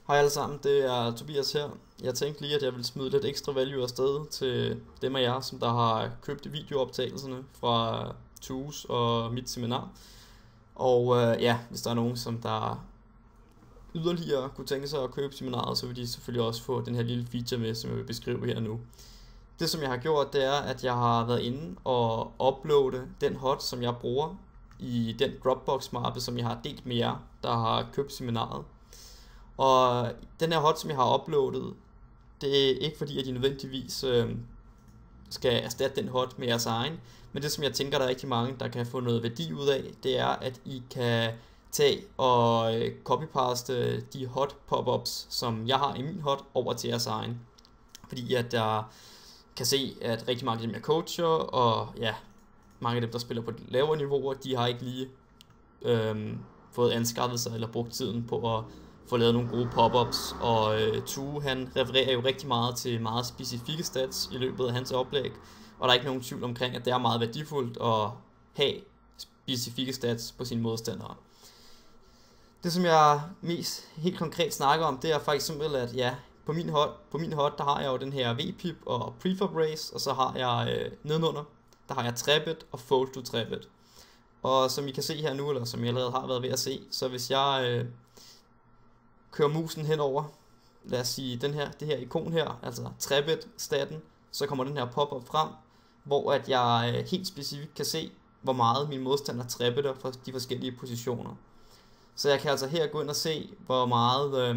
Hej alle sammen, det er Tobias her. Jeg tænkte lige, at jeg ville smide lidt ekstra value afsted til dem af jer, som der har købt videooptagelserne fra TUS og mit seminar. Og ja, hvis der er nogen, som der yderligere kunne tænke sig at købe seminaret, så vil de selvfølgelig også få den her lille feature med, som jeg vil beskrive her nu. Det som jeg har gjort, det er, at jeg har været inde og uploade den HUD, som jeg bruger i den Dropbox-mappe, som jeg har delt med jer, der har købt seminaret. Og den her HUD, som jeg har uploadet, det er ikke fordi, at I nødvendigvis skal erstatte den HUD med jeres egen. Men det, som jeg tænker, der er rigtig mange, der kan få noget værdi ud af, det er, at I kan tage og copypaste de HUD pop-ups, som jeg har i min HUD, over til jeres egen. Fordi at jeg kan se, at rigtig mange af dem, jeg coacher, og ja, mange af dem, der spiller på de lavere niveauer, de har ikke lige fået anskaffet sig eller brugt tiden på at få lavet nogle gode pop-ups, og Tue, han refererer jo rigtig meget til meget specifikke stats i løbet af hans oplæg, og der er ikke nogen tvivl omkring, at det er meget værdifuldt at have specifikke stats på sine modstandere. Det som jeg mest helt konkret snakker om, det er faktisk simpelthen, at ja, på min HUD, der har jeg jo den her VPIP og Prefab Race, og så har jeg nedenunder, der har jeg Trebit og Fold to Trebit. Og som I kan se her nu, eller som jeg allerede har været ved at se, så hvis jeg kører musen henover, lad os sige det her ikon her, altså Trebit staten, så kommer den her pop-up frem, hvor at jeg helt specifikt kan se, hvor meget min modstander trebitter fra de forskellige positioner. Så jeg kan altså her gå ind og se, hvor meget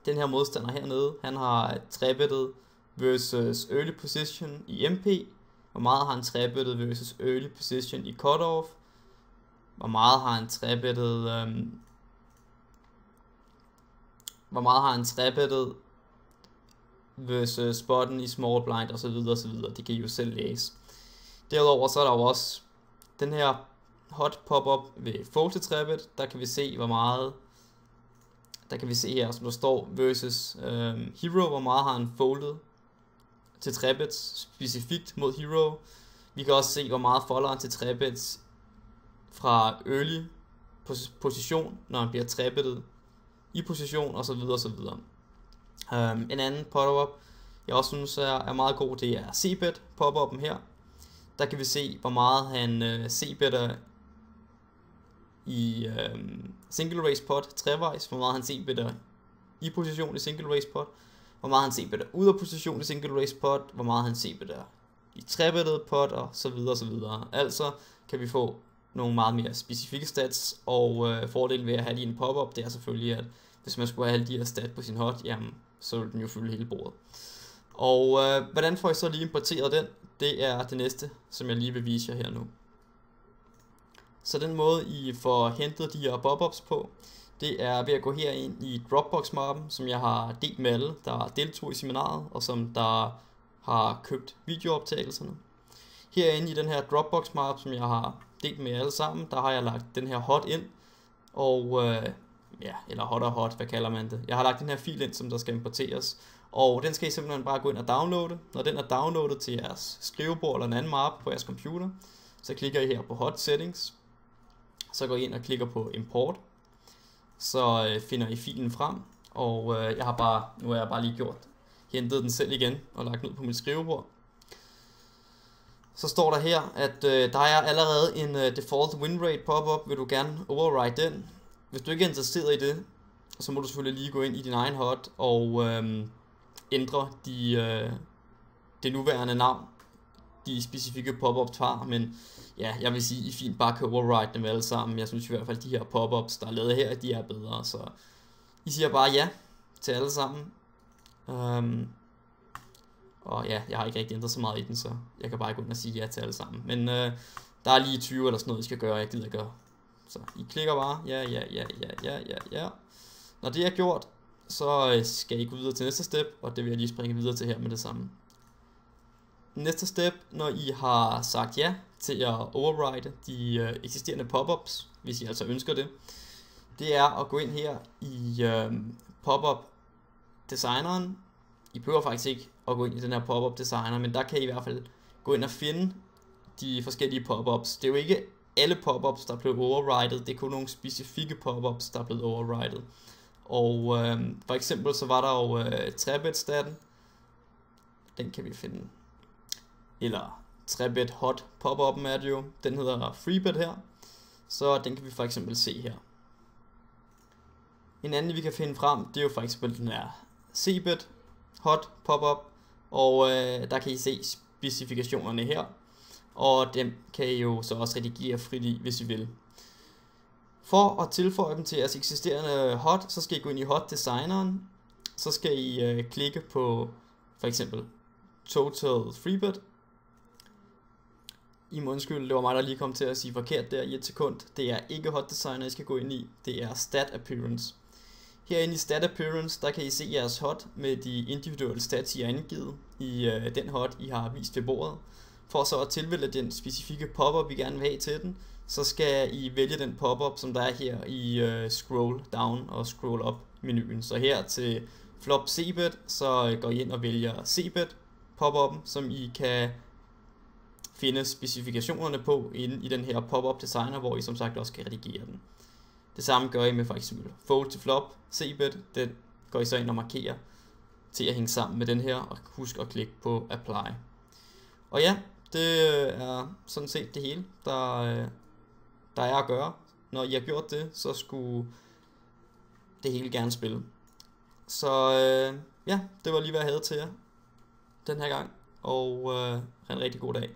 den her modstander hernede, han har trebittet versus early position i MP, hvor meget har han trebittet versus early position i cutoff, hvor meget har han trebittet versus spotten i small blind og så videre og så videre. Det kan I jo selv læse. Derudover så er der jo også den her hot pop-up ved fold to trebit. Der kan vi se hvor meget, der kan vi se her, som der står versus hero, hvor meget har han foldet til trebits specifikt mod hero. Vi kan også se hvor meget folder han til trebits fra early position, når han bliver trebittet i position og så videre og så videre. En anden pop-up jeg også synes er meget god, det er CBET pop-up'en her. Der kan vi se hvor meget han CBEtter i single race pot trevejs, hvor meget han CBEtter i position i single race pot, hvor meget han CBEtter ud af position i single race pot, hvor meget han CBEtter i trebettet pot og så videre og så videre. Altså kan vi få nogle meget mere specifikke stats, og fordelen ved at have lige en pop-up, det er selvfølgelig, at hvis man skulle have alle de her stats på sin HUD, jamen, så ville den jo fylde hele bordet. Og hvordan får I så lige importeret den? Det er det næste, som jeg lige vil vise jer her nu. Så den måde, I får hentet de her pop-ups på, det er ved at gå herind i Dropbox-mappen, som jeg har delt med alle, der deltog i seminaret, og som der har købt videooptagelserne. Herinde i den her Dropbox-map, som jeg har delt med alle sammen, der har jeg lagt den her HUD ind, og ja, eller HUD, hvad kalder man det. Jeg har lagt den her fil ind, som der skal importeres, og den skal I simpelthen bare gå ind og downloade. Når den er downloadet til jeres skrivebord eller en anden mappe på jeres computer, så klikker I her på HUD Settings, så går I ind og klikker på Import, så finder I filen frem, og nu har jeg bare lige hentet den selv igen og lagt den ud på mit skrivebord. Så står der her, at der er allerede en default win rate pop-up, vil du gerne override den. Hvis du ikke er interesseret i det, så må du selvfølgelig lige gå ind i din egen HUD og ændre det nuværende navn, de specifikke pop-ups har, men ja, jeg vil sige, I fint bare kan override dem alle sammen. Jeg synes i hvert fald, at de her pop-ups, der er lavet her, de er bedre, så I siger bare ja til alle sammen. Og ja, jeg har ikke rigtig ændret så meget i den, så jeg kan bare gå ind og sige ja til alle sammen. Men der er lige 20 eller sådan noget, I skal gøre, jeg gider gøre. Så I klikker bare ja. Når det er gjort, så skal I gå videre til næste step, og det vil jeg lige springe videre til her med det samme. Næste step, når I har sagt ja til at override de eksisterende pop-ups, hvis I altså ønsker det, det er at gå ind her i pop-up designeren. I behøver faktisk ikke at gå ind i den her pop-up designer, men der kan I i hvert fald gå ind og finde de forskellige pop-ups. Det er jo ikke alle pop-ups, der er blevet overridet, det er kun nogle specifikke pop-ups, der er blevet overridet. Og for eksempel så var der jo 3-bit-staten, den kan vi finde, eller 3-bit hot pop-up'en er det jo, den hedder 3-bit her, så den kan vi for eksempel se her. En anden vi kan finde frem, det er jo for eksempel den her C-bit hot pop-up, og der kan I se specifikationerne her, og dem kan I jo så også redigere frit i, hvis I vil. For at tilføje dem til jeres eksisterende hot, så skal I gå ind i hot designeren, så skal I klikke på for eksempel Total 3-bit. I må undskylde, det var mig der lige kom til at sige forkert der i et sekund. Det er ikke hot designer I skal gå ind i, det er stat appearance. Herinde i stat appearance, der kan I se jeres hot med de individuelle stats I har angivet i den hot I har vist ved bordet. For så at tilvælge den specifikke pop-up I gerne vil have til den, så skal I vælge den pop-up som der er her i scroll down og scroll up menuen. Så her til flop C-bit, så går I ind og vælger C-bit pop-up'en, som I kan finde specifikationerne på inde i den her pop-up designer, hvor I som sagt også kan redigere den. Det samme gør I med for eksempel fold to flop C-bit, den går I så ind og markerer til at hænge sammen med den her, og husk at klikke på apply. Og ja, det er sådan set det hele, der er at gøre. Når I har gjort det, så skulle det hele gerne spille. Så ja, det var lige hvad jeg havde til jer den her gang, og have en rigtig god dag.